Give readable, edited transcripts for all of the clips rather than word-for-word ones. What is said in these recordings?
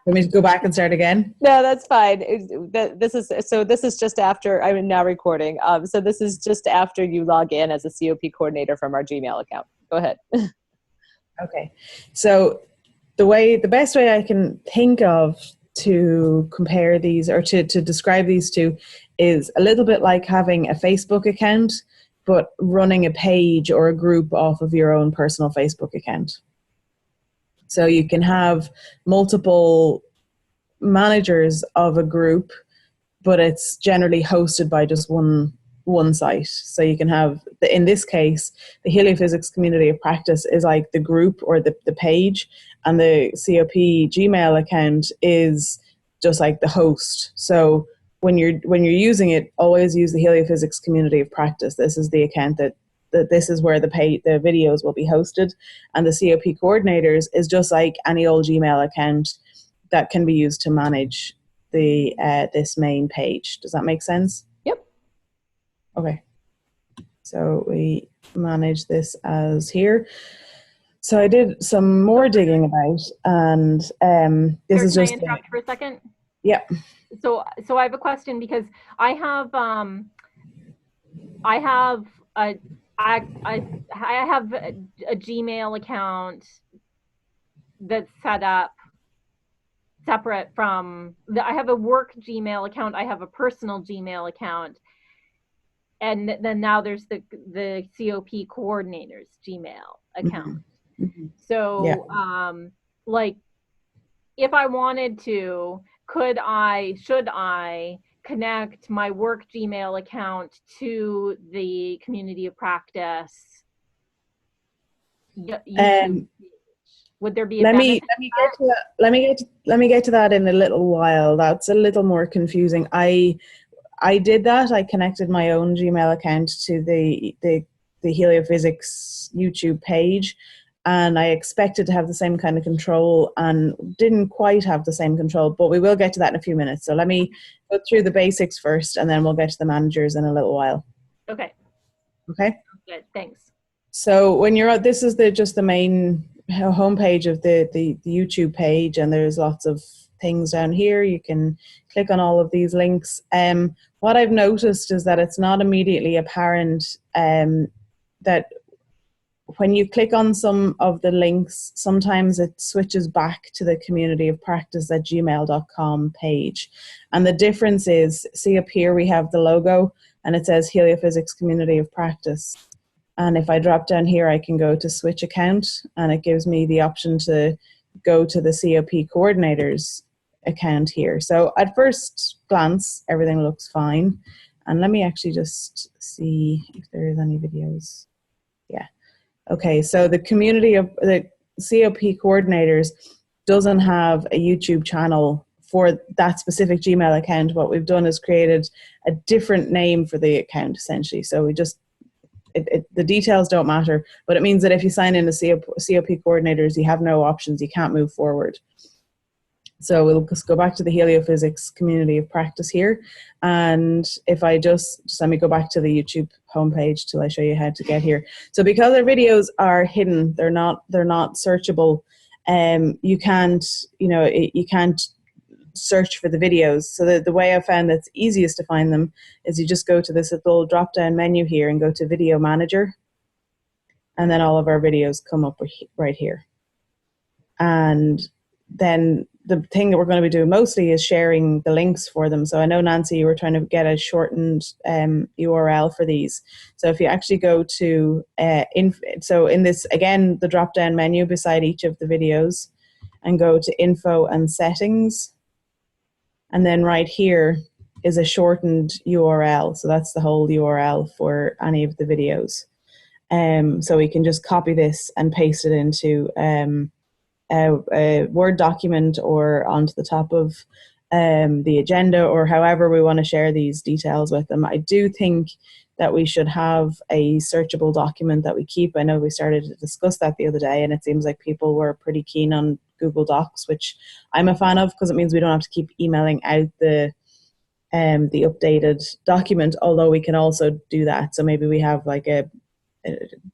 Want me to go back and start again? No, that's fine. This is just after I'm now recording. So this is just after you log in as a COP coordinator from our Gmail account. Go ahead. Okay. So the best way I can think of to compare these or to describe these two is a little bit like having a Facebook account, but running a page or a group off of your own personal Facebook account. So you can have multiple managers of a group, but it's generally hosted by just one site. So you can have, in this case, the Heliophysics Community of Practice is like the group or the page, and the COP Gmail account is just like the host. So when you're using it, always use the Heliophysics Community of Practice. This is the account that this is where the videos will be hosted, and the COP coordinators is just like any old Gmail account that can be used to manage the this main page. Does that make sense? Yep. Okay. So we manage this as here. So I did some more digging about, and this is just. Can I interrupt for a second? Yeah. So I have a question, because I have a Gmail account that's set up separate from I have a work Gmail account, I have a personal Gmail account, and then now there's the COP coordinators Gmail account. Mm-hmm. So yeah. Like, if I wanted to, should I connect my work Gmail account to the Community of Practice YouTube? Would there be a benefit? Let me get to that in a little while. That's a little more confusing. I did that. I connected my own Gmail account to the Heliophysics YouTube page, and I expected to have the same kind of control and didn't quite have the same control, but we will get to that in a few minutes. So let me go through the basics first, and then we'll get to the managers in a little while. Okay. Okay. Good. Thanks. So when you're out, this is just the main homepage of the YouTube page, and there's lots of things down here. You can click on all of these links. What I've noticed is that it's not immediately apparent that when you click on some of the links, sometimes it switches back to the Community of Practice at gmail.com page. And the difference is, see up here we have the logo, and it says Heliophysics Community of Practice. And if I drop down here, I can go to switch account, and it gives me the option to go to the COP coordinators account here. So at first glance, everything looks fine. And let me actually just see if there is any videos. Yeah. Okay, so the community of the COP coordinators doesn't have a YouTube channel for that specific Gmail account. What we've done is created a different name for the account, essentially. So we just, the details don't matter, but it means that if you sign in as COP coordinators, you have no options, you can't move forward. So we'll just go back to the Heliophysics Community of Practice here. And if I just let me go back to the YouTube homepage till I show you how to get here. So because our videos are hidden, they're not searchable. You can't search for the videos. So the way I found that's easiest to find them is you just go to this little drop down menu here and go to Video Manager. And then all of our videos come up right here. And then the thing that we're going to be doing mostly is sharing the links for them. So I know, Nancy, you were trying to get a shortened URL for these. So if you actually go to, so in this, again, the drop-down menu beside each of the videos, and go to Info and Settings. And then right here is a shortened URL. So that's the whole URL for any of the videos. So we can just copy this and paste it into a Word document or onto the top of the agenda, or however we want to share these details with them. I do think that we should have a searchable document that we keep. I know we started to discuss that the other day, and it seems like people were pretty keen on Google Docs, which I'm a fan of because it means we don't have to keep emailing out the updated document, although we can also do that. So maybe we have like a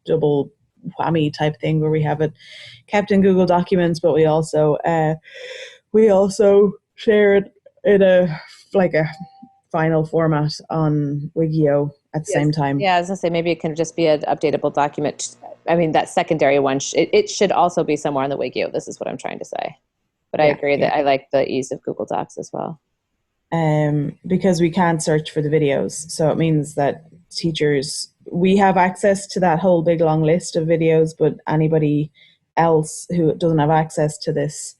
double whammy type thing where we have it kept in Google Documents, but we also we also share it in a final format on Wigio at the same time. Yeah, I was gonna say maybe it can just be an updatable document. I mean, that secondary one, it should also be somewhere on the Wigio. This is what I'm trying to say. But I agree that I like the ease of Google Docs as well. Because we can't search for the videos. So it means that teachers, we have access to that whole big long list of videos, but anybody else who doesn't have access to this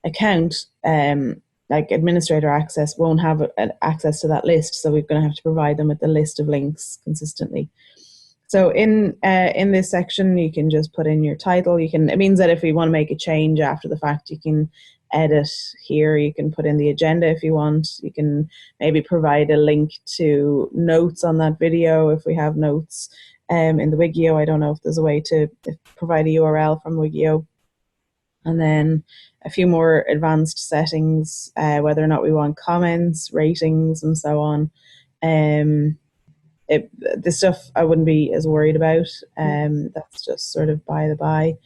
account, like administrator access, won't have access to that list. So we're going to have to provide them with the list of links consistently. So in this section, you can just put in your title. It means that if we want to make a change after the fact, you can edit here. You can put in the agenda if you want. You can maybe provide a link to notes on that video if we have notes in the Wigio. I don't know if there's a way to provide a URL from Wigio. And then a few more advanced settings, whether or not we want comments, ratings, and so on. This stuff I wouldn't be as worried about. That's just sort of by the by.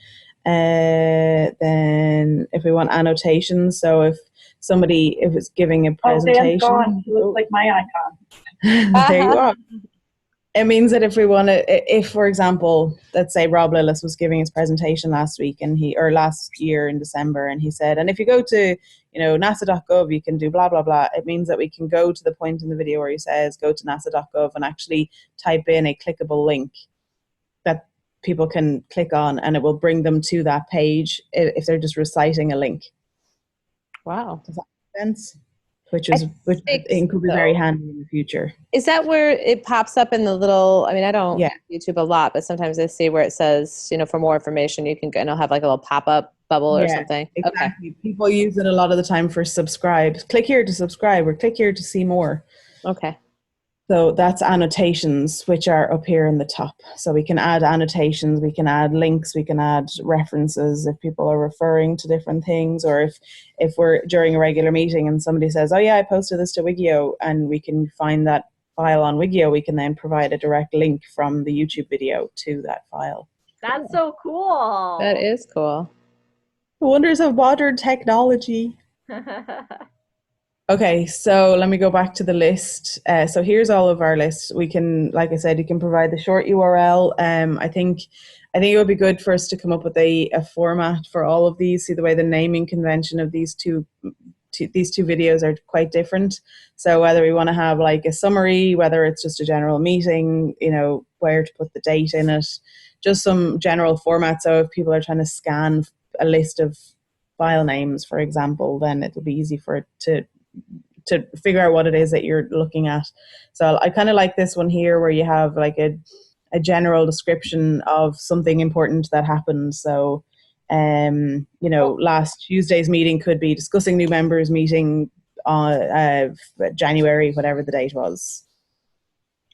Then if we want annotations, so if it's giving a presentation. Oh, Dan's gone. He looks like my icon. There you are. It means that if we want to, if for example, let's say Rob Lillis was giving his presentation last week or last year in December, and he said, and if you go to, nasa.gov, you can do blah, blah, blah. It means that we can go to the point in the video where he says, go to nasa.gov and actually type in a clickable link that people can click on, and it will bring them to that page if they're just reciting a link. Wow. Does that make sense? Which I think could be very handy in the future. Is that where it pops up in the little, I mean, I don't YouTube a lot, but sometimes I see where it says, for more information, you can go, and it'll have like a little pop-up bubble or something. Exactly. Okay. People use it a lot of the time for subscribe. Click here to subscribe or click here to see more. Okay. So that's annotations, which are up here in the top. So we can add annotations, we can add links, we can add references if people are referring to different things, or if we're during a regular meeting and somebody says, oh yeah, I posted this to Wigio, and we can find that file on Wigio, we can then provide a direct link from the YouTube video to that file. That's so cool. That is cool. Wonders of modern technology. Okay, so let me go back to the list. So here's all of our lists. We can, like I said, you can provide the short URL. I think it would be good for us to come up with a format for all of these. See the way the naming convention of these two videos are quite different. So whether we want to have like a summary, whether it's just a general meeting, where to put the date in it, just some general format. So if people are trying to scan a list of file names, for example, then it'll be easy for it to figure out what it is that you're looking at. So I kind of like this one here where you have like a general description of something important that happened. So, last Tuesday's meeting could be discussing new members meeting on January, whatever the date was.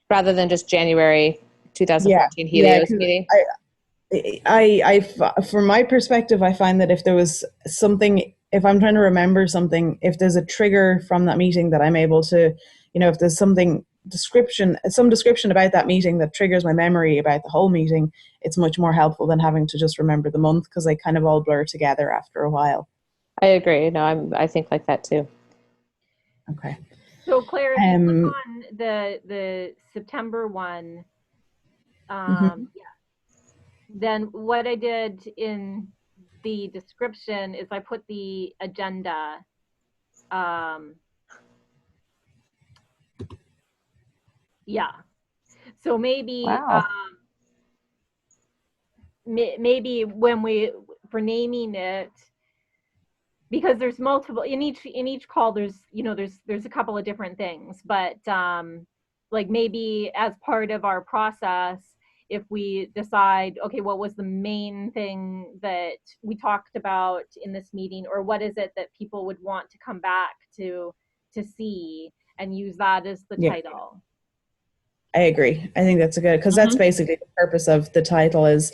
Rather than just January 2014 Helios meeting? I, from my perspective, I find that if there was something, if I'm trying to remember something, if there's a trigger from that meeting that I'm able to, if there's some description about that meeting that triggers my memory about the whole meeting, it's much more helpful than having to just remember the month, because they kind of all blur together after a while. I agree. No, I think like that too. Okay. So Claire, if you click on the September one, then what I did in the description is I put the agenda. So maybe maybe when for naming it, because there's multiple in each call, there's there's a couple of different things, but like maybe as part of our process, if we decide, okay, what was the main thing that we talked about in this meeting, or what is it that people would want to come back to see, and use that as the title. I agree. I think that's a good, because that's basically the purpose of the title, is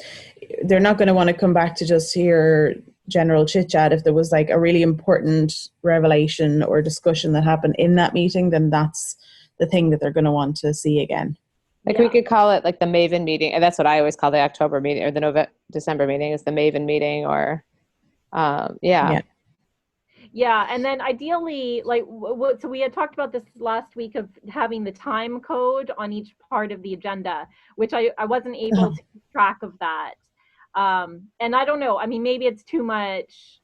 they're not going to want to come back to just hear general chit chat. If there was like a really important revelation or discussion that happened in that meeting, then that's the thing that they're going to want to see again. Like we could call it like the Maven meeting, and that's what I always call the October meeting, or the December meeting is the Maven meeting, or Yeah, and then ideally, like, so we had talked about this last week of having the time code on each part of the agenda, which I wasn't able to keep track of that. And I don't know, I mean, maybe it's too much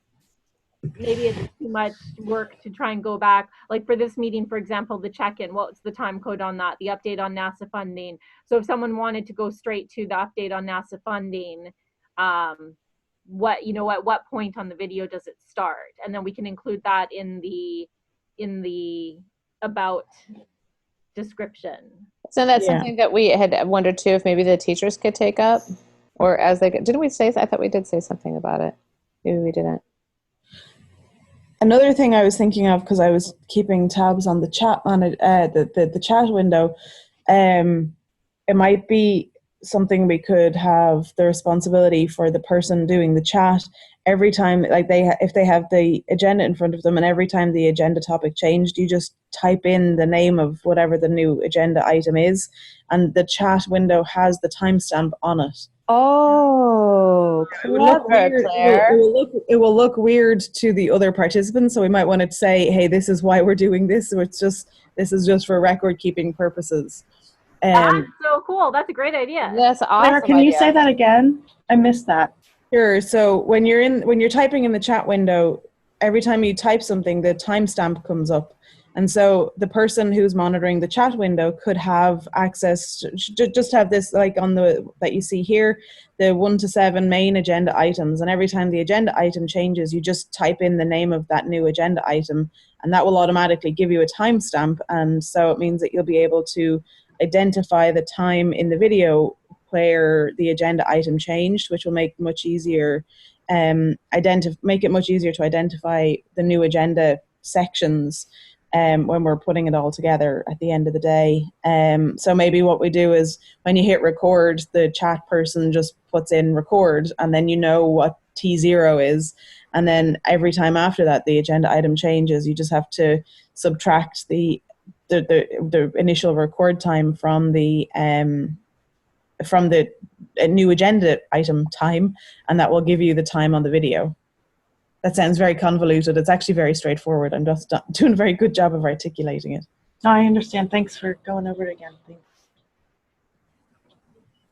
work to try and go back. Like for this meeting, for example, the check-in, what's the time code on that? The update on NASA funding. So if someone wanted to go straight to the update on NASA funding, at what point on the video does it start? And then we can include that in the about description. So that's something that we had wondered too, if maybe the teachers could take up, or as they didn't we say? I thought we did say something about it. Maybe we didn't. Another thing I was thinking of, because I was keeping tabs on the chat on it, the chat window, it might be something we could have the responsibility for the person doing the chat every time, like if they have the agenda in front of them, and every time the agenda topic changed, you just type in the name of whatever the new agenda item is, and the chat window has the timestamp on it. Oh, clever, Claire. It will look weird to the other participants, so we might want to say, hey, this is why we're doing this, so this is just for record keeping purposes. That's so cool. That's a great idea. That's awesome. Claire, can you say that again? I missed that. Sure. So when you're typing in the chat window, every time you type something, the timestamp comes up. And so the person who's monitoring the chat window could have access to just have this, like on that you see here, the 1 to 7 main agenda items. And every time the agenda item changes, you just type in the name of that new agenda item, and that will automatically give you a timestamp. And so it means that you'll be able to identify the time in the video where the agenda item changed, which will make it much easier to identify the new agenda sections when we're putting it all together at the end of the day. So maybe what we do is when you hit record, the chat person just puts in record, and then you know what T0 is. And then every time after that, the agenda item changes, you just have to subtract the initial record time from the new agenda item time, and that will give you the time on the video. That sounds very convoluted. It's actually very straightforward. I'm just doing a very good job of articulating it. No, I understand. Thanks for going over it again. Thanks.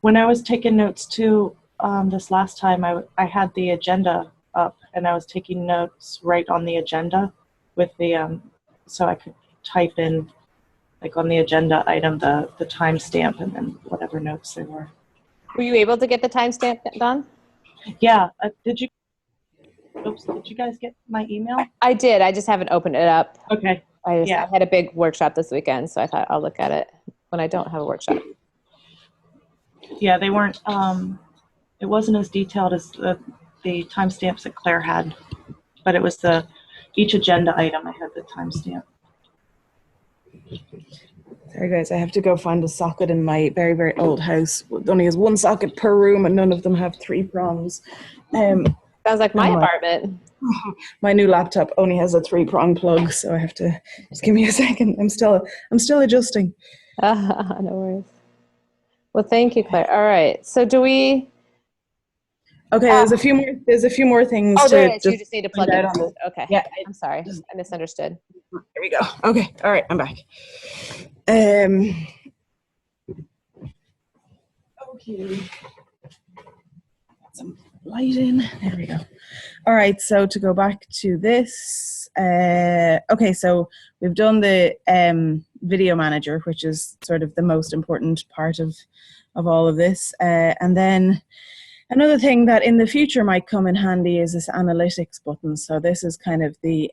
When I was taking notes too, this last time, I had the agenda up, and I was taking notes right on the agenda with the, so I could type in, like on the agenda item, the timestamp, and then whatever notes there were. Were you able to get the timestamp done? Yeah. Did you guys get my email? I did. I just haven't opened it up. Okay. I had a big workshop this weekend, so I thought I'll look at it when I don't have a workshop. Yeah, they weren't, it wasn't as detailed as the timestamps that Claire had, but it was each agenda item I had the timestamp. Sorry guys, I have to go find a socket in my very, very old house. It only has one socket per room, and none of them have 3 prongs. Sounds like my apartment. My new laptop only has a 3-prong plug, so I have to just give me a second. I'm still adjusting. No worries. Well, thank you, Claire. All right. So do we? Okay, there's a few more things. Oh, there it is. You just need to plug in. Okay. Yeah. I'm sorry. I misunderstood. There we go. Okay. All right. I'm back. Okay. Some light in. There we go. All right. So to go back to this. Okay. So we've done the video manager, which is sort of the most important part of all of this, and then. Another thing that in the future might come in handy is this analytics button. So this is kind of the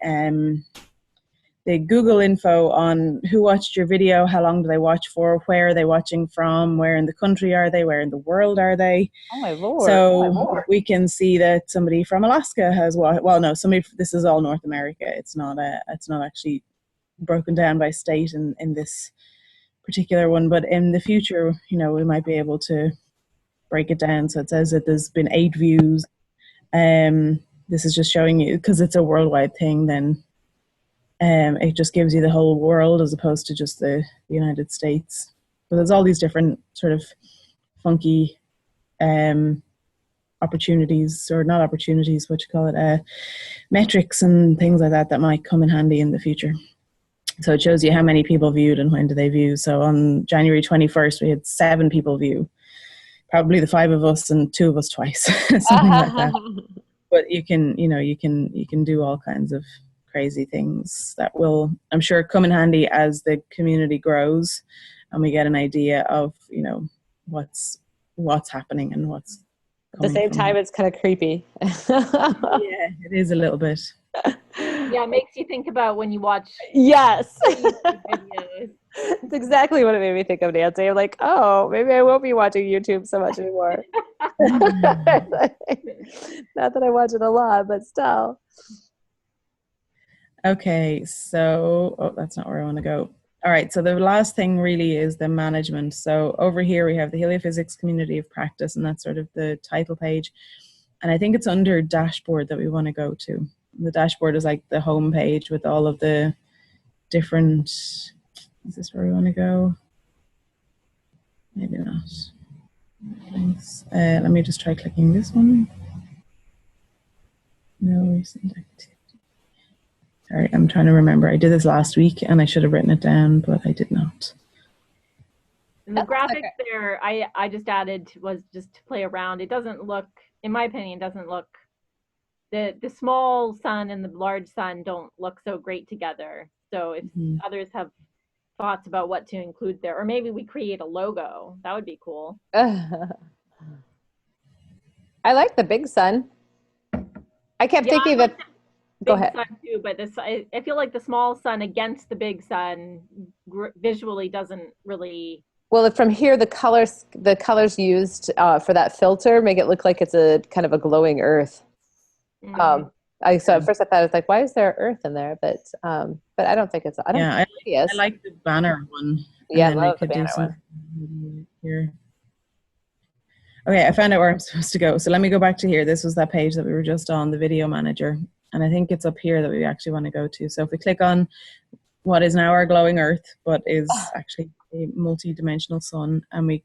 Google info on who watched your video, how long do they watch for, where are they watching from, where in the country are they, where in the world are they. Oh my Lord. So we can see that somebody from Alaska has watched, well no, this is all North America. It's not actually broken down by state in this particular one, but in the future, we might be able to break it down. So it says that there's been 8 views. This is just showing you, because it's a worldwide thing, then it just gives you the whole world as opposed to just the United States. But there's all these different sort of funky opportunities, or not opportunities, what you call it, metrics and things like that might come in handy in the future. So it shows you how many people viewed and when do they view. So on January 21st, we had 7 people view, probably the 5 of us and 2 of us twice, something like that. But you can do all kinds of crazy things that will, I'm sure, come in handy as the community grows and we get an idea of, what's happening and what's At the same time, it's kind of creepy. Yeah, it is a little bit. Yeah, it makes you think about when you watch Yes. videos. It's exactly what it made me think of, Nancy. I'm like, oh, maybe I won't be watching YouTube so much anymore. Not that I watch it a lot, but still. Okay, so, that's not where I want to go. All right, so the last thing really is the management. So over here we have the Heliophysics Community of Practice, and that's sort of the title page. And I think it's under dashboard that we want to go to. The dashboard is like the home page with all of the different, is this where we want to go? Maybe not. Thanks. Let me just try clicking this one. No recent activity. Sorry, I'm trying to remember. I did this last week and I should have written it down, but I did not. And the graphics there, I just added was just to play around. It doesn't look, in my opinion, doesn't look, the small sun and the large sun don't look so great together. So if others have thoughts about what to include there, or maybe we create a logo, that would be cool. I like the big sun. I kept thinking that. Go ahead. Sun too, but I feel like the small sun against the big sun visually doesn't really. Well, from here, the colors used for that filter make it look like it's a kind of a glowing earth. So at first I thought, it's like, why is there earth in there? But I don't think it's. I like the banner one. Yeah, I love the banner one. Here. Okay, I found out where I'm supposed to go. So let me go back to here. This was that page that we were just on, the video manager. And I think it's up here that we actually want to go to. So if we click on what is now our glowing earth, but is actually a multi-dimensional sun, and we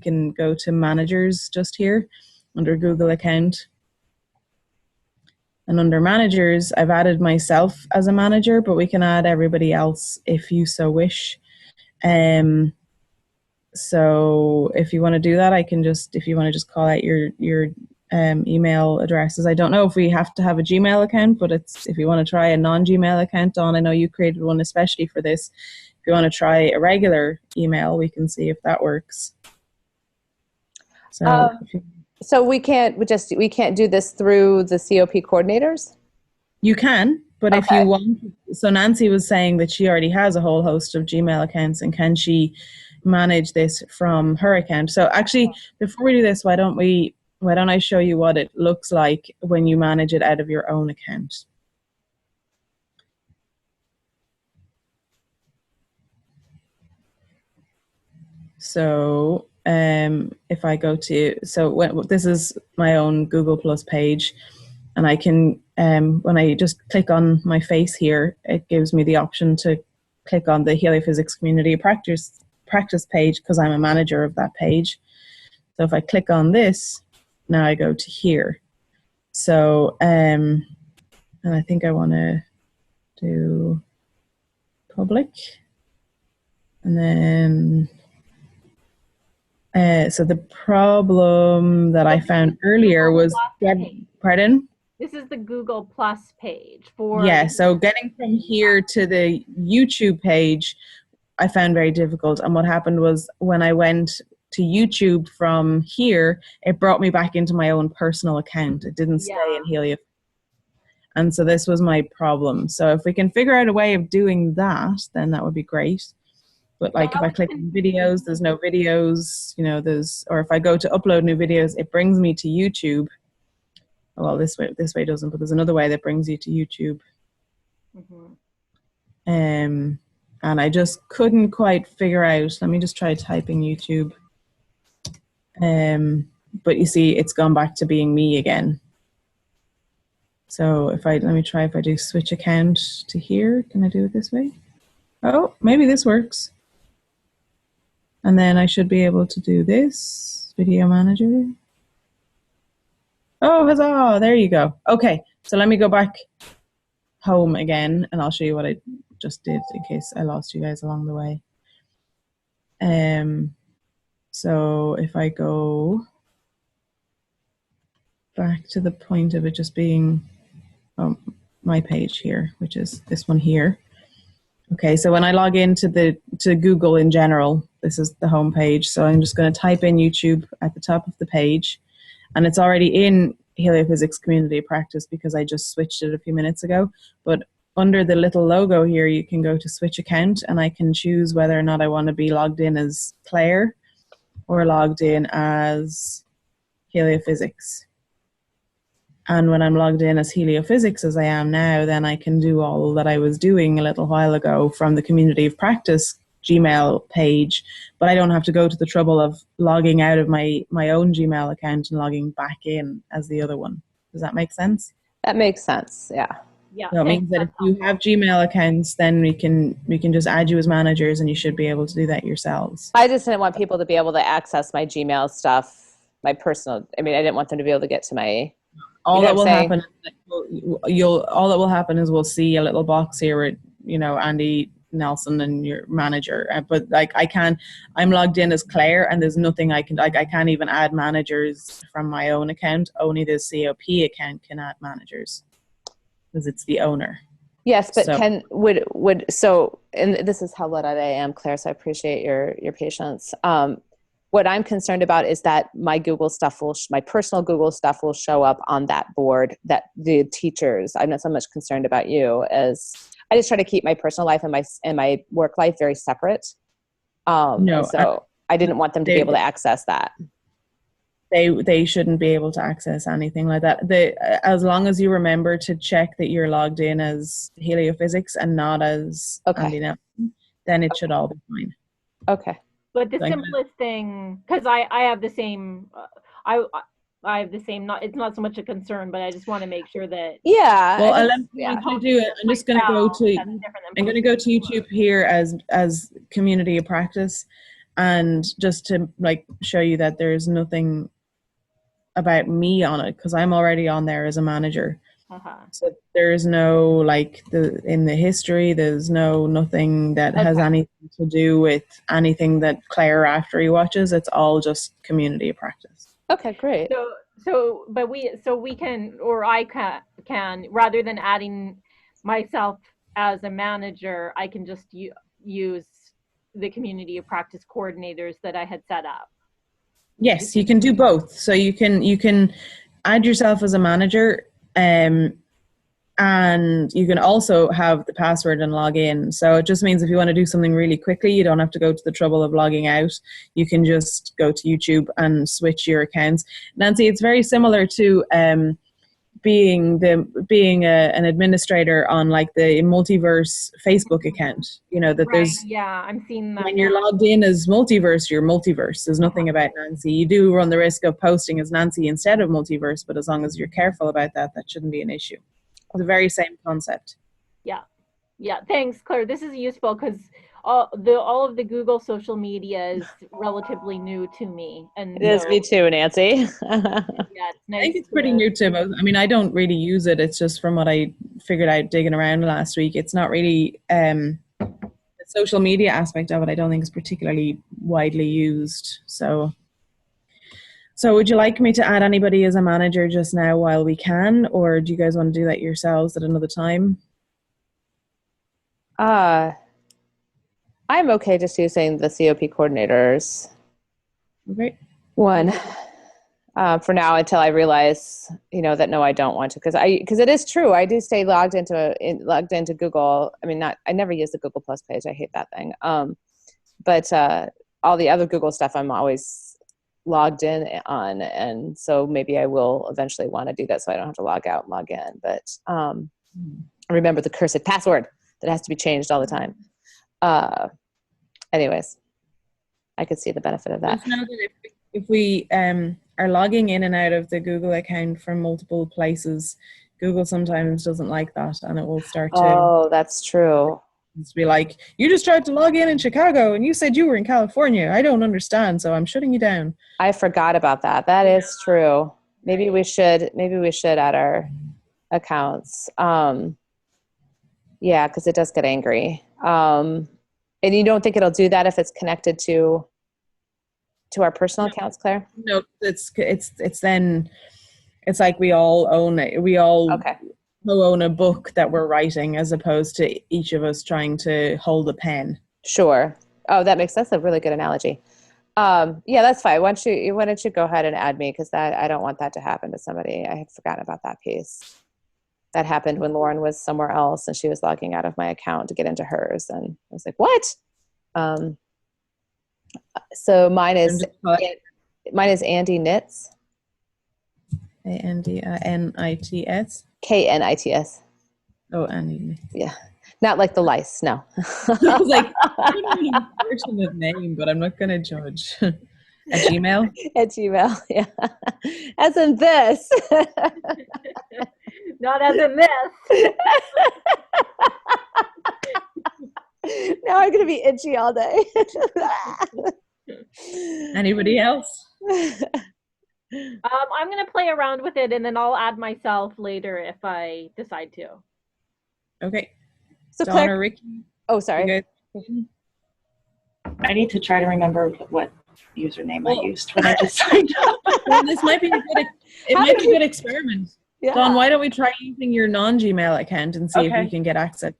can go to managers just here under Google account. And under managers, I've added myself as a manager, but we can add everybody else if you so wish. So if you want to do that, if you want to just call out your email addresses. I don't know if we have to have a Gmail account, but if you want to try a non-Gmail account, Dawn, I know you created one especially for this. If you want to try a regular email, we can see if that works. So we can't do this through the COP coordinators? You can, but if you want, so Nancy was saying that she already has a whole host of Gmail accounts, and can she manage this from her account? So actually, before we do this, why don't I show you what it looks like when you manage it out of your own account? So if I go to, this is my own Google Plus page, and I can, when I just click on my face here, it gives me the option to click on the Heliophysics Community Practice page, because I'm a manager of that page. So if I click on this, now I go to here. So, and I think I want to do public. And then, so the problem that I found earlier was, pardon? This is the Google Plus page for. Yeah, so getting from here to the YouTube page, I found very difficult. And what happened was, when I went to YouTube from here, it brought me back into my own personal account. It didn't stay in Heliophysics. And so this was my problem. So if we can figure out a way of doing that, then that would be great. But like if I click on videos, there's no videos, or if I go to upload new videos, it brings me to YouTube. Well, this way doesn't, but there's another way that brings you to YouTube. And I just couldn't quite figure out. Let me just try typing YouTube. But you see, it's gone back to being me again. So let me try if I do switch account to here. Can I do it this way? Oh, maybe this works. And then I should be able to do this, video manager. Oh, huzzah! There you go. Okay, so let me go back home again, and I'll show you what I just did in case I lost you guys along the way. So if I go back to the point of it just being my page here, which is this one here. Okay, so when I log into to Google in general, this is the home page. So I'm just going to type in YouTube at the top of the page, and it's already in Heliophysics Community of Practice because I just switched it a few minutes ago. But under the little logo here, you can go to switch account, and I can choose whether or not I want to be logged in as Claire or logged in as Heliophysics. And when I'm logged in as Heliophysics, as I am now, then I can do all that I was doing a little while ago from the Community of Practice Gmail page, but I don't have to go to the trouble of logging out of my own Gmail account and logging back in as the other one. Does that make sense? That makes sense. Yeah. Yeah. So it means that if you have Gmail accounts, then we can just add you as managers, and you should be able to do that yourselves. I just didn't want people to be able to access my Gmail stuff, my personal. I mean, I didn't want them to be able to get to my. All You know that will what I'm happen is all that will happen is we'll see a little box here with, Andy Nelson and your manager. But like I'm logged in as Claire, and there's nothing I can't even add managers from my own account. Only the COP account can add managers because it's the owner. Yes, but So- and this is how Luddite I am, Claire, so I appreciate your patience. What I'm concerned about is that my my personal Google stuff will show up on that board, that the teachers, I'm not so much concerned about you as I just try to keep my personal life and my work life very separate. No, so I didn't want them to be able to access that. They shouldn't be able to access anything like that. As long as you remember to check that you're logged in as Heliophysics and not as Andy Nelson, then it should all be fine. Okay. But the simplest thing, because I have the same, I have the same. It's not so much a concern, but I just want to make sure that. Yeah. Well, I'm just going to go to. I'm going to go to YouTube here as Community of Practice, and just to show you that there's nothing about me on it because I'm already on there as a manager. So there's no in the history, there's nothing that has anything to do with anything that Claire Raftery watches. It's all just Community of Practice. Okay, great. But we can, or I can rather than adding myself as a manager, I can just use the Community of Practice coordinators that I had set up. Yes, you can do both. So you can add yourself as a manager. And you can also have the password and log in. So it just means if you want to do something really quickly, you don't have to go to the trouble of logging out. You can just go to YouTube and switch your accounts. Nancy, it's very similar to being an administrator on the Multiverse Facebook account. There's I'm seeing that. When you're logged in as Multiverse, you're Multiverse. There's nothing about Nancy. You do run the risk of posting as Nancy instead of Multiverse, but as long as you're careful about that shouldn't be an issue. It's the very same concept. Yeah. Thanks, Claire. This is useful because all of the Google social media is relatively new to me, and it is me too, Nancy. It's nice. I think it's pretty new to most. I mean, I don't really use it. It's just from what I figured out digging around last week. It's not really the social media aspect of it. I don't think is particularly widely used. So would you like me to add anybody as a manager just now while we can, or do you guys want to do that yourselves at another time? I'm okay just using the COP coordinators. Okay. One for now until I realize, that no, I don't want to, because it is true. I do stay logged into Google. I mean, I never use the Google Plus page. I hate that thing. But all the other Google stuff, I'm always logged in on, and so maybe I will eventually want to do that so I don't have to log out and log in. But remember the cursed password that has to be changed all the time. Anyways, I could see the benefit of that. Just know that if we are logging in and out of the Google account from multiple places, Google sometimes doesn't like that, and it will start to. Oh, that's true. It's be like, you just tried to log in Chicago and you said you were in California. I don't understand, so I'm shutting you down. I forgot about that. That is true. Maybe we should add our accounts. Yeah, because it does get angry. And you don't think it'll do that if it's connected to our personal accounts, Claire? No, it's then it's like we all own it. We all Okay. own a book that we're writing, as opposed to each of us trying to hold a pen. Sure. Oh, that's a really good analogy. Yeah, that's fine. Why don't you go ahead and add me, because I don't want that to happen to somebody. I had forgotten about that piece. That happened when Lauren was somewhere else and she was logging out of my account to get into hers, and I was like, what? So mine is Andy Knits. ANDNITS. KNITS. Oh, Andy. Yeah. Not like the lice, no. I was like, I don't know the person's name, but I'm not going to judge. At Gmail? At Gmail, yeah. As in this. Not as in this. Now I'm going to be itchy all day. Anybody else? I'm going to play around with it, and then I'll add myself later if I decide to. Okay. So Dawn Claire, or Ricky? oh, sorry. I need to try to remember what username I used when I just signed up. Well, this might be a good experiment. Yeah. Dawn, why don't we try using your non-Gmail account and see if Okay. you can get access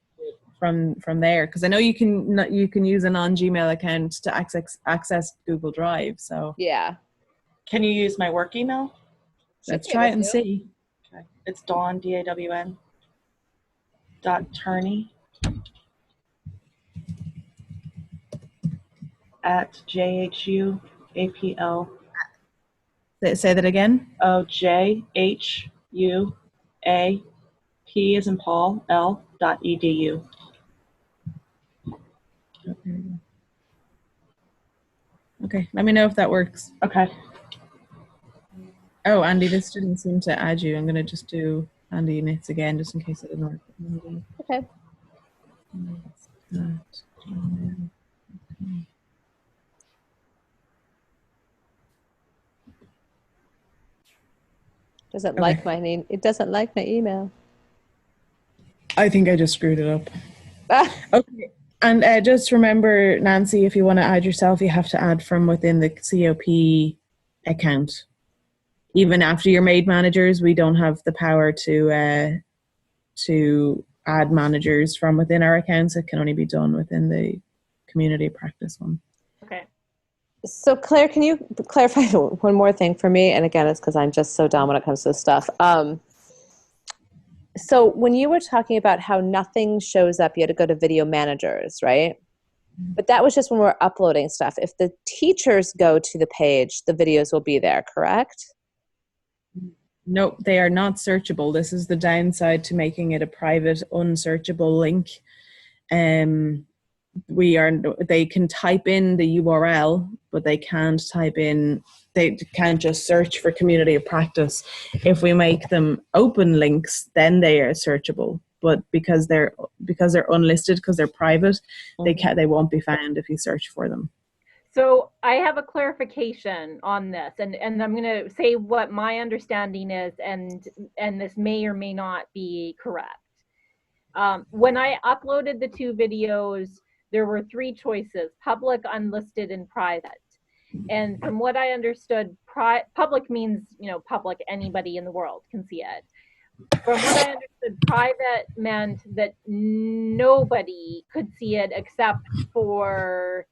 from there? Because I know you can use a non-Gmail account to access Google Drive. So Yeah. Can you use my work email? let's be try it able and to. see. Okay. It's Dawn, DAWN, .Turney at JHUAPL. Say that again. JHUAP as in Paul, L.edu. Okay, let me know if that works. Okay. Oh, Andy, this didn't seem to add you. I'm going to just do Andy Knits again, just in case it didn't work. Andy Okay. Knits at Gmail. Okay. Doesn't Okay. like my name. It doesn't like my email. I think I just screwed it up. Okay. And just remember, Nancy, if you want to add yourself, you have to add from within the COP account. Even after you're made managers, we don't have the power to add managers from within our accounts. It can only be done within the community practice one. Okay. So Claire, can you clarify one more thing for me? And again, it's because I'm just so dumb when it comes to this stuff. So when you were talking about how nothing shows up, you had to go to video managers, right? But that was just when we're uploading stuff. If the teachers go to the page, the videos will be there, correct? Nope, they are not searchable. This is the downside to making it a private, unsearchable link. They can type in the URL, but they can't just search for community of practice. If we make them open links, then they are searchable. But because they're unlisted, because they're private, they won't be found if you search for them. So I have a clarification on this, and I'm going to say what my understanding is, and this may or may not be correct. When I uploaded the 2 videos, there were 3 choices: public, unlisted, and private. And from what I understood, public means, public, anybody in the world can see it. From what I understood, private meant that nobody could see it except for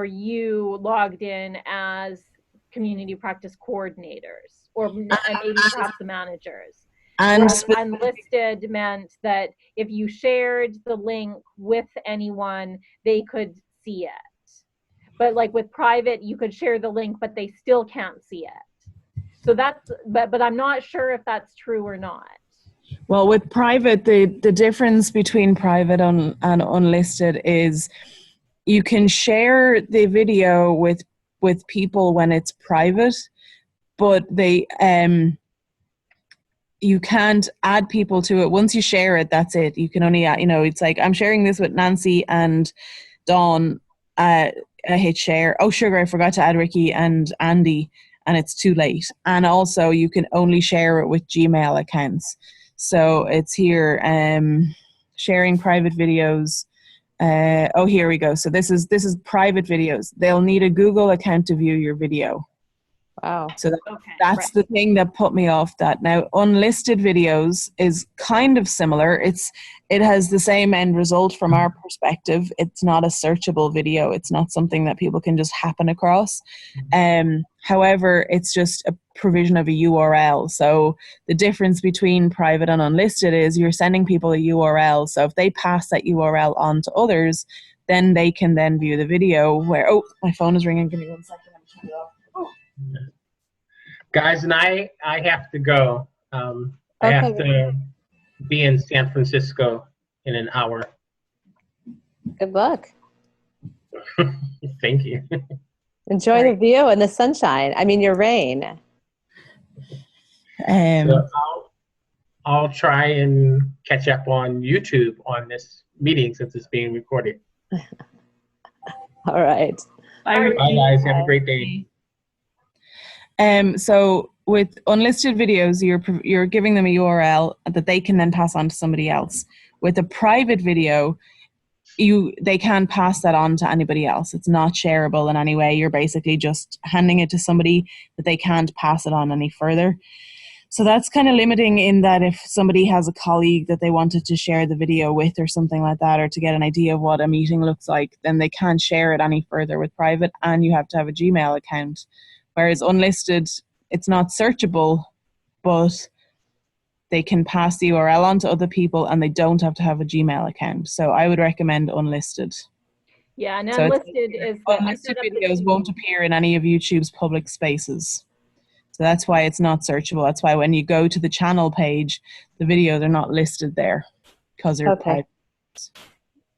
you logged in as community practice coordinators, or and maybe perhaps the managers. And Unlisted meant that if you shared the link with anyone, they could see it. But like with private, you could share the link, but they still can't see it. So but I'm not sure if that's true or not. well, with private, the difference between private and unlisted is you can share the video with people when it's private, but you can't add people to it. Once you share it, that's it. You can only add, it's like I'm sharing this with Nancy and Dawn. I hit share. Oh, sugar, I forgot to add Ricky and Andy. and it's too late. And also you can only share it with Gmail accounts. So it's here, sharing private videos. Oh, here we go. So this is private videos. They'll need a Google account to view your video. Wow. So Okay. that's the thing that put me off that. Now, unlisted videos is kind of similar. It has the same end result from our perspective. It's not a searchable video. It's not something that people can just happen across. However, it's just a provision of a URL. So the difference between private and unlisted is you're sending people a URL. So if they pass that URL on to others, then they can then view the video where, oh, my phone is ringing. Give me 1 second. Let me turn it off. Oh. Guys, and I have to go. I have to be in San Francisco in an hour. Good luck. Thank you. Enjoy the view and the sunshine. I mean, your rain. So I'll try and catch up on YouTube on this meeting since it's being recorded. All right. Bye, guys. Have a great day. So with unlisted videos, you're giving them a URL that they can then pass on to somebody else. With a private video, they can pass that on to anybody else. It's not shareable in any way. You're basically just handing it to somebody that they can't pass it on any further. So that's kind of limiting in that if somebody has a colleague that they wanted to share the video with or something like that, or to get an idea of what a meeting looks like, then they can't share it any further with private, and you have to have a Gmail account. Whereas unlisted, it's not searchable, but they can pass the URL on to other people and they don't have to have a Gmail account. So I would recommend unlisted. Yeah, and So unlisted is unlisted videos won't appear in any of YouTube's public spaces. So that's why it's not searchable. That's why when you go to the channel page, the videos are not listed there because they're private.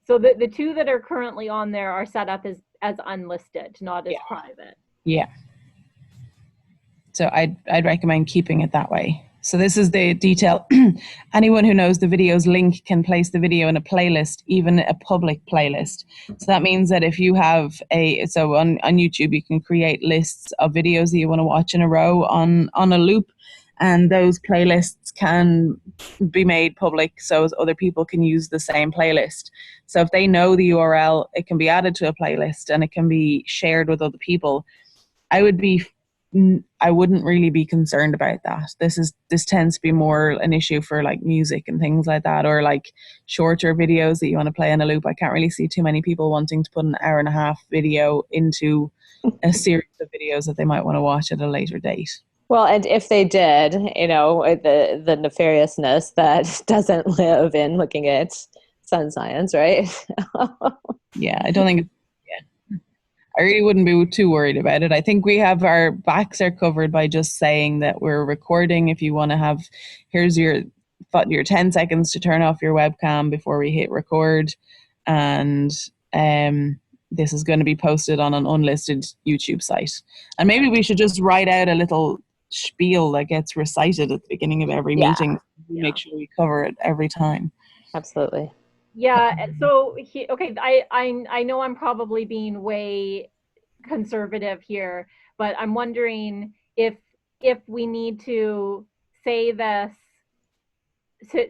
So the two that are currently on there are set up as unlisted, not as private. Yeah. So I'd recommend keeping it that way. So this is the detail. Anyone who knows the video's link can place the video in a playlist, even a public playlist. So that means that if you have on YouTube, you can create lists of videos that you want to watch in a row on a loop, and those playlists can be made public so as other people can use the same playlist. So if they know the URL, it can be added to a playlist and it can be shared with other people. I wouldn't really be concerned about that. This tends to be more an issue for like music and things like that, or like shorter videos that you want to play in a loop. I can't really see too many people wanting to put an hour and a half video into a series of videos that they might want to watch at a later date. Well, and if they did, the nefariousness that doesn't live in looking at sun science, right? Yeah, I don't think. I really wouldn't be too worried about it. I think we have our backs are covered by just saying that we're recording. If you want to have, here's your 10 seconds to turn off your webcam before we hit record. And this is going to be posted on an unlisted YouTube site. And maybe we should just write out a little spiel that gets recited at the beginning of every meeting. Make sure we cover it every time. Absolutely. Yeah, so I know I'm probably being way conservative here, but I'm wondering if we need to say this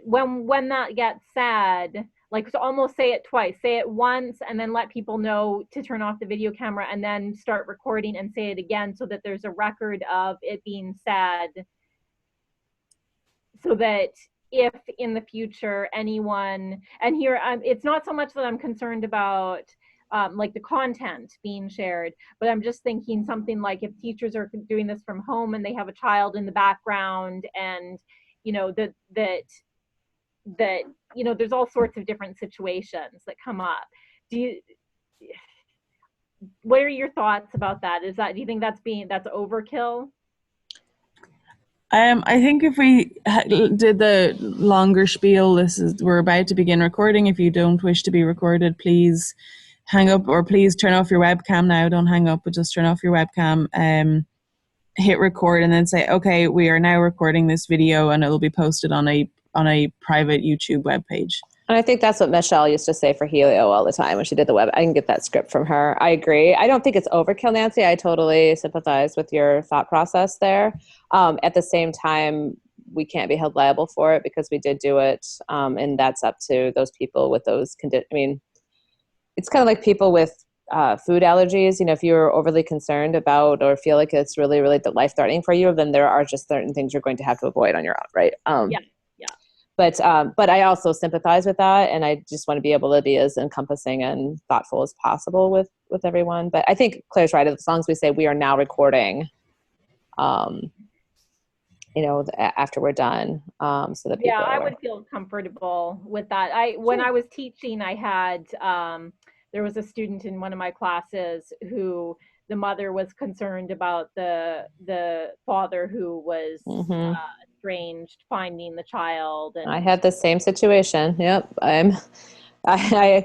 when that gets said, like to almost say it twice, say it once and then let people know to turn off the video camera and then start recording and say it again so that there's a record of it being said, so that if in the future anyone, and here it's not so much that I'm concerned about like the content being shared, but I'm just thinking something like if teachers are doing this from home and they have a child in the background, and that there's all sorts of different situations that come up. What are your thoughts about that? Do you think that's overkill? I think if we did the longer spiel, we're about to begin recording. If you don't wish to be recorded, please hang up, or please turn off your webcam now. Don't hang up, but just turn off your webcam, hit record, and then say, okay, we are now recording this video and it will be posted on a private YouTube webpage. And I think that's what Michelle used to say for Helio all the time when she did the web. I can get that script from her. I agree. I don't think it's overkill, Nancy. I totally sympathize with your thought process there. At the same time, we can't be held liable for it because we did do it. And that's up to those people with those conditions. I mean, it's kind of like people with food allergies. You know, if you're overly concerned about or feel like it's really, really life-threatening for you, then there are just certain things you're going to have to avoid on your own, right? Yeah. But I also sympathize with that, and I just want to be able to be as encompassing and thoughtful as possible with everyone. But I think Claire's right. As long as we say we are now recording, after we're done, so that people Yeah, are I aware. would feel comfortable with that. When I was teaching, I had there was a student in one of my classes who the mother was concerned about the father who was estranged finding the child, and I had the same situation. Yep, I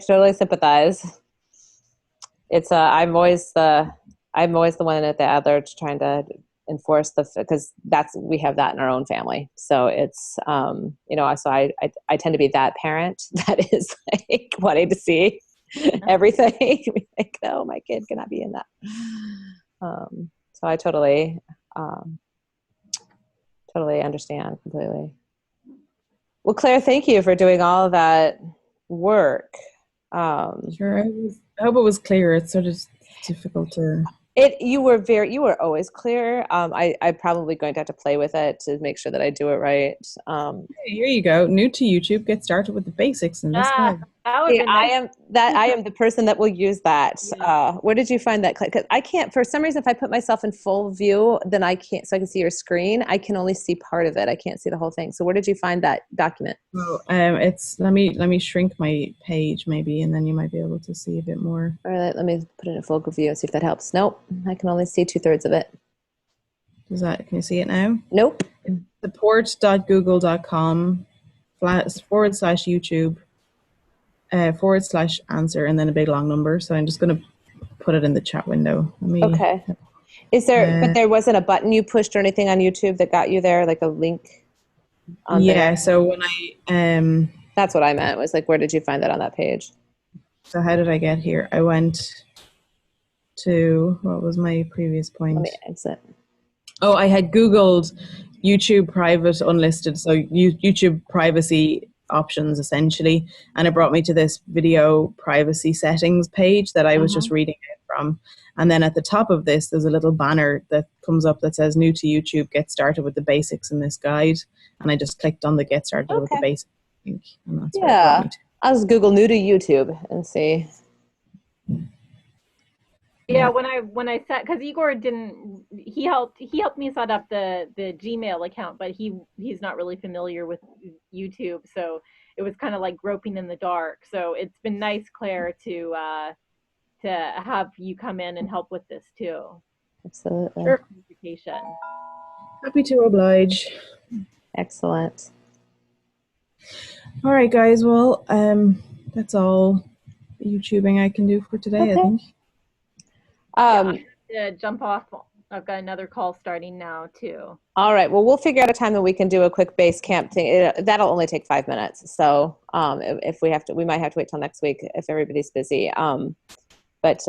totally sympathize. It's I'm always the one at the other trying to enforce because we have that in our own family. So it's so I tend to be that parent that is like wanting to see everything. Like, no, my kid cannot be in that. So I totally understand completely. Well, Claire, thank you for doing all of that work. Sure. I hope it was clear. It's sort of difficult to. You were always clear. I'm probably going to have to play with it to make sure that I do it right. Here you go. New to YouTube, get started with the basics in this guide. I am the person that will use that. Yeah. Where did you find that? Because I can't, for some reason, if I put myself in full view, then I can't, so I can see your screen. I can only see part of it. I can't see the whole thing. So where did you find that document? Well, it's let me shrink my page maybe, and then you might be able to see a bit more. All right, let me put it in full view and see if that helps. Nope, I can only see 2/3 of it. Can you see it now? Nope. Support.google.com /YouTube /answer and then a big long number. So I'm just going to put it in the chat window. Okay. Is there, but there wasn't a button you pushed or anything on YouTube that got you there, like a link? There? So when I that's what I meant. Was like, where did you find that on that page? So how did I get here? I went to, what was my previous point? Let me exit. Oh, I had Googled YouTube private unlisted, so YouTube privacy options essentially, and it brought me to this video privacy settings page that I was just reading it from. And then at the top of this, there's a little banner that comes up that says new to YouTube, get started with the basics in this guide. And I just clicked on the get started with the basics, I think, and that's where it brought me to. I'll just Google new to YouTube and see. Yeah, when I set, because Igor he helped me set up the Gmail account, but he's not really familiar with YouTube, so it was kind of like groping in the dark. So it's been nice, Claire, to have you come in and help with this too. Absolutely. Sure. Happy to oblige. Excellent. All right, guys. Well, that's all the YouTubing I can do for today, I think. I have to jump off. I've got another call starting now too. All right. Well, we'll figure out a time that we can do a quick base camp thing. That'll only take 5 minutes. So if we have to, we might have to wait till next week if everybody's busy. But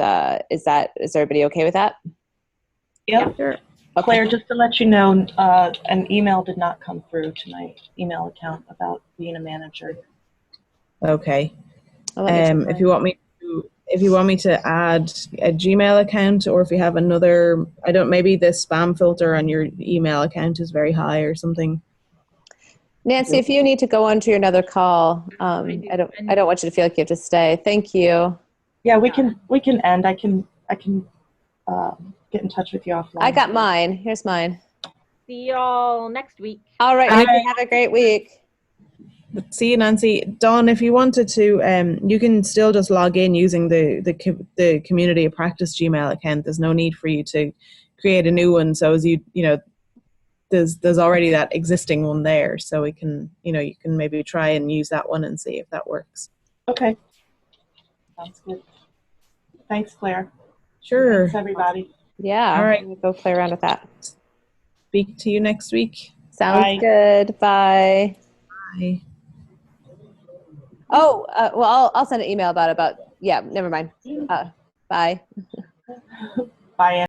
is everybody okay with that? Yep. Sure. Okay. Claire, just to let you know, an email did not come through to my email account about being a manager. Okay. If you want me to add a Gmail account, or if you have another, maybe the spam filter on your email account is very high or something. Nancy, if you need to go on to another call, I don't want you to feel like you have to stay. Thank you. Yeah, we can end. I can get in touch with you offline. I got mine. Here's mine. See y'all next week. All right. Nancy, have a great week. See you, Nancy. Dawn, if you wanted to, you can still just log in using the Community of Practice Gmail account. There's no need for you to create a new one. So as there's already that existing one there. So we can, you can maybe try and use that one and see if that works. Okay. Sounds good. Thanks, Claire. Sure. Thanks, everybody. Yeah. All right. We'll go play around with that. Speak to you next week. Sounds Bye. good. Bye. Bye. Oh, well, I'll send an email about yeah, never mind. Bye. Bye.